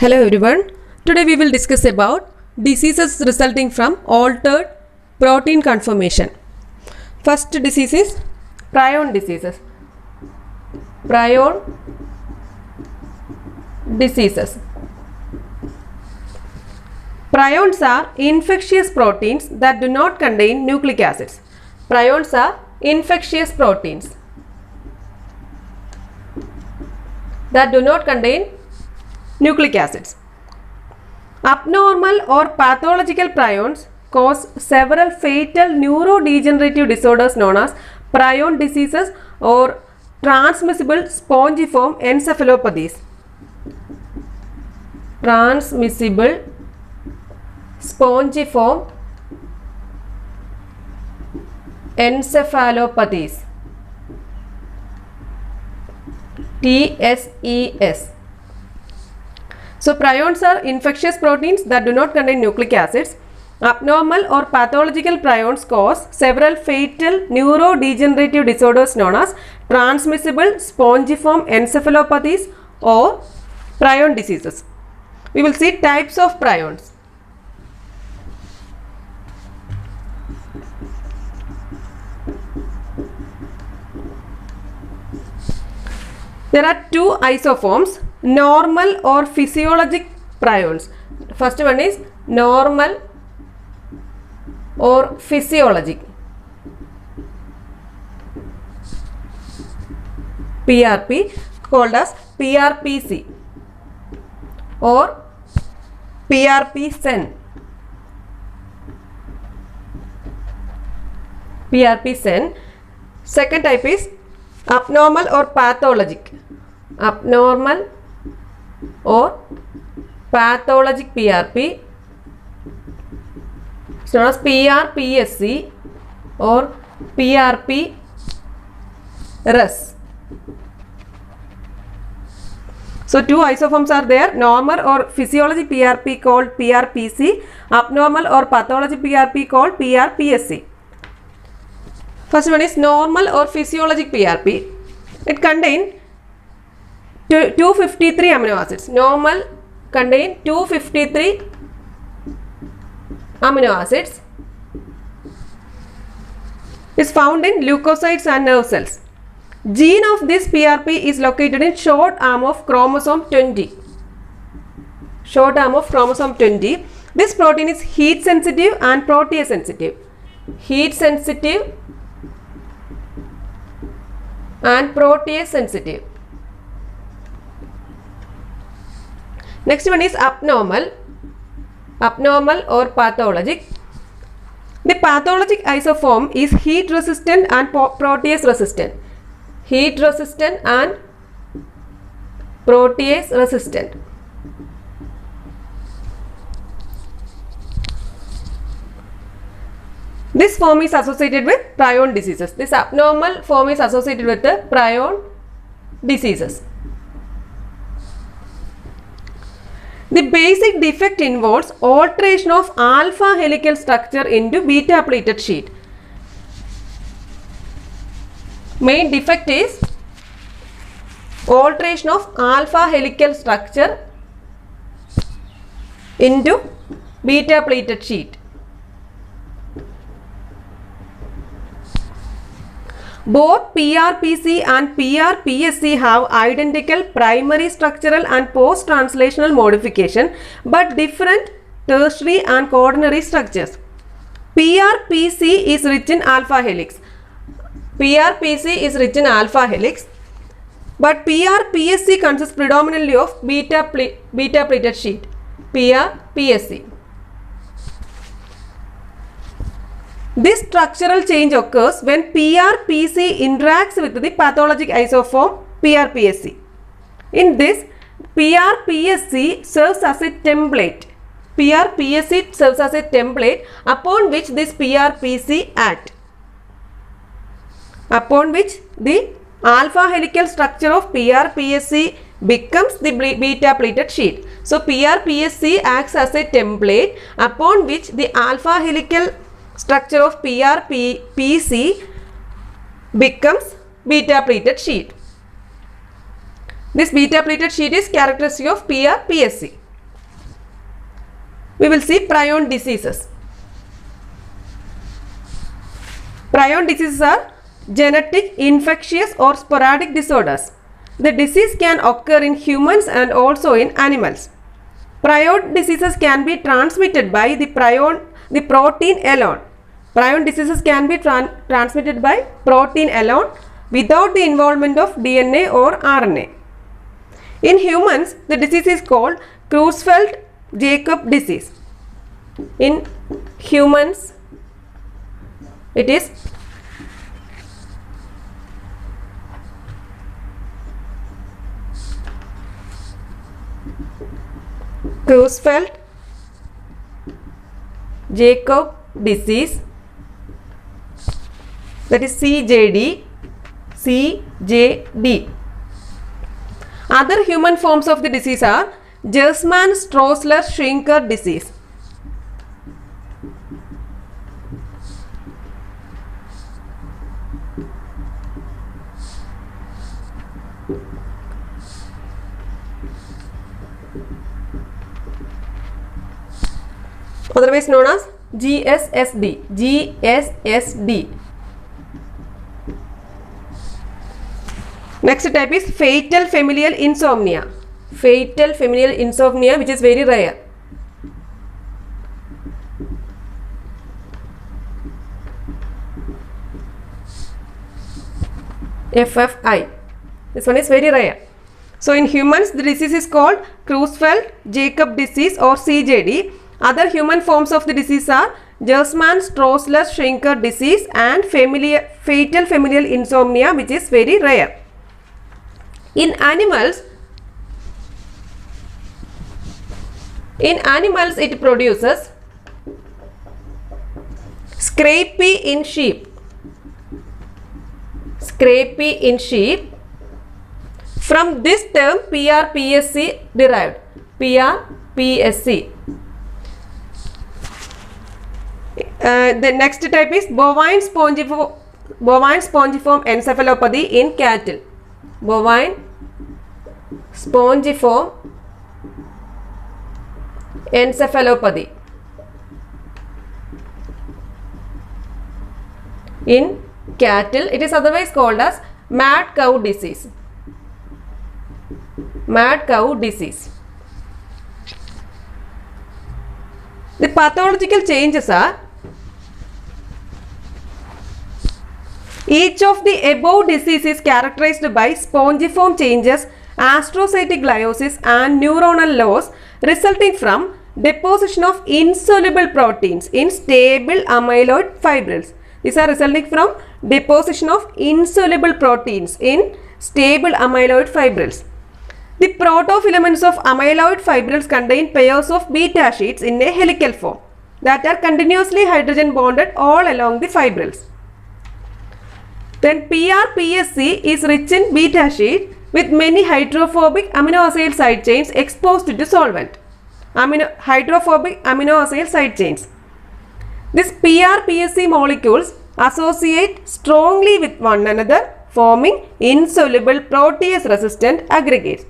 Hello everyone. Today we will discuss about diseases resulting from altered protein conformation. First disease is prion diseases. Prion diseases. Prions are infectious proteins that do not contain nucleic acids. Prions are infectious proteins that do not contain nucleic acids. Abnormal or pathological prions cause several fatal neurodegenerative disorders known as prion diseases or transmissible spongiform encephalopathies. Transmissible spongiform encephalopathies. TSES. So prions are infectious proteins that do not contain nucleic acids. Abnormal or pathological prions cause several fatal neurodegenerative disorders known as transmissible spongiform encephalopathies or prion diseases. We will see types of prions. There are two isoforms, normal or physiologic prions. First one is normal or physiologic. PRP called as PRPC or PRP-SEN. PRP-SEN. Second type is abnormal or pathologic. Abnormal or pathologic PRP. It's known as PRPSC or PRP-RS. So two isoforms are there, normal or physiologic PRP called PRPC, abnormal or pathologic PRP called PRPSC. First one is normal or physiologic PRP. It contains 253 amino acids. Normal contain 253 amino acids. Is found in leukocytes and nerve cells. Gene of this PRP is located in short arm of chromosome 20. Short arm of chromosome 20. This protein is heat sensitive and protease sensitive. Heat sensitive and protease sensitive. Next one is abnormal. Abnormal or pathologic. The pathologic isoform is heat resistant and protease resistant. Heat resistant and protease resistant. This form is associated with prion diseases. This abnormal form is associated with the prion diseases. The basic defect involves alteration of alpha helical structure into beta pleated sheet. Main defect is alteration of alpha helical structure into beta pleated sheet. Both PRPC and PRPSC have identical primary structural and post-translational modification but different tertiary and quaternary structures. PRPC is rich in alpha helix. PRPC is rich in alpha helix but PRPSC consists predominantly of beta pleated sheet. PRPSC. This structural change occurs when PRPC interacts with the pathologic isoform PRPSC. In this, PRPSC serves as a template. PRPSC serves as a template upon which this PRPC acts. Upon which the alpha helical structure of PRPSC becomes the beta pleated sheet. So, PRPSC acts as a template upon which the alpha helical structure of PRPC becomes beta pleated sheet. This beta pleated sheet is characteristic of PRPSC. We will see prion diseases. Prion diseases are genetic, infectious or sporadic disorders. The disease can occur in humans and also in animals. Prion diseases can be transmitted by the protein alone. Prion diseases can be transmitted by protein alone without the involvement of DNA or RNA. In humans, the disease is called Creutzfeldt-Jakob disease. In humans, it is Creutzfeldt-Jakob disease, that is CJD. Other human forms of the disease are Gerstmann-Straussler-Scheinker disease. Otherwise known as GSSD. Next type is fatal familial insomnia. Fatal familial insomnia, which is very rare. FFI. This one is very rare. So in humans, the disease is called Creutzfeldt-Jakob disease or CJD. Other human forms of the disease are Gerstmann-Straussler-Scheinker disease and fatal familial insomnia, which is very rare. In animals, it produces scrapie in sheep. Scrapie in sheep. From this term, PRPSC derived. PRPSC. The next type is bovine spongiform encephalopathy in cattle. Bovine spongiform encephalopathy in cattle. It is otherwise called as mad cow disease. Mad cow disease. The pathological changes are: each of the above diseases is characterized by spongiform changes, astrocytic gliosis and neuronal loss resulting from deposition of insoluble proteins in stable amyloid fibrils. These are resulting from deposition of insoluble proteins in stable amyloid fibrils. The protofilaments of amyloid fibrils contain pairs of beta sheets in a helical form that are continuously hydrogen bonded all along the fibrils. Then PRPSC is rich in beta sheet with many hydrophobic aminoacyl side chains exposed to solvent. Hydrophobic aminoacyl side chains. These PRPSC molecules associate strongly with one another, forming insoluble protease resistant aggregates.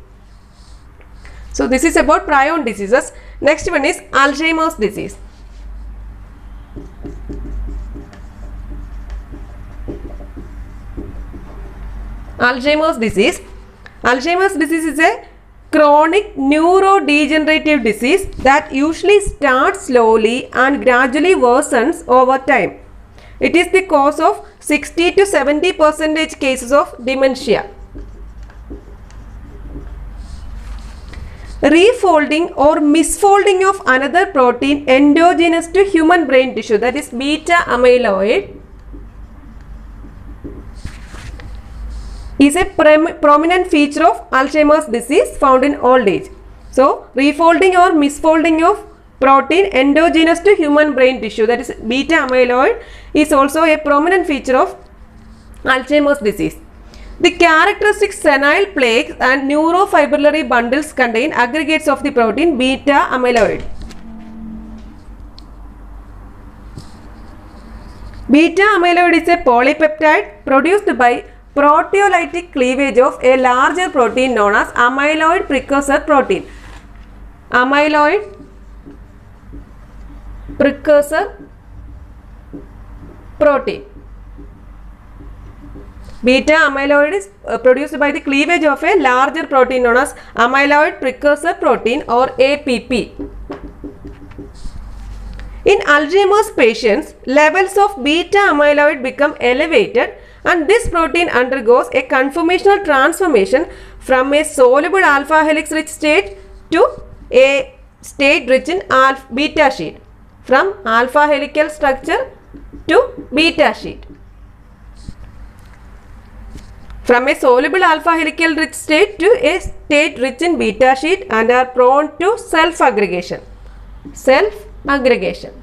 So this is about prion diseases. Next one is Alzheimer's disease. Alzheimer's disease. Alzheimer's disease is a chronic neurodegenerative disease that usually starts slowly and gradually worsens over time. It is the cause of 60 to 70% cases of dementia. Refolding or misfolding of another protein endogenous to human brain tissue, that is beta amyloid, is a prominent feature of Alzheimer's disease found in old age. So, refolding or misfolding of protein endogenous to human brain tissue, that is beta amyloid, is also a prominent feature of Alzheimer's disease. The characteristic senile plaques and neurofibrillary bundles contain aggregates of the protein beta amyloid. Beta amyloid is a polypeptide produced by proteolytic cleavage of a larger protein known as amyloid precursor protein. Amyloid precursor protein. Beta amyloid is produced by the cleavage of a larger protein known as amyloid precursor protein or APP. In Alzheimer's patients, levels of beta amyloid become elevated and this protein undergoes a conformational transformation from a soluble alpha helix rich state to a state rich in beta sheet. From alpha helical structure to beta sheet. From a soluble alpha helical rich state to a state rich in beta sheet and are prone to self-aggregation. Self-aggregation.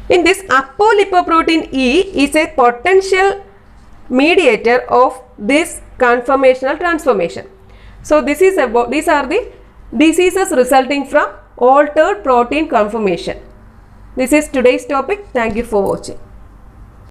In this, apolipoprotein E is a potential mediator of this conformational transformation. So these are the diseases resulting from altered protein conformation. This is today's topic. Thank you for watching.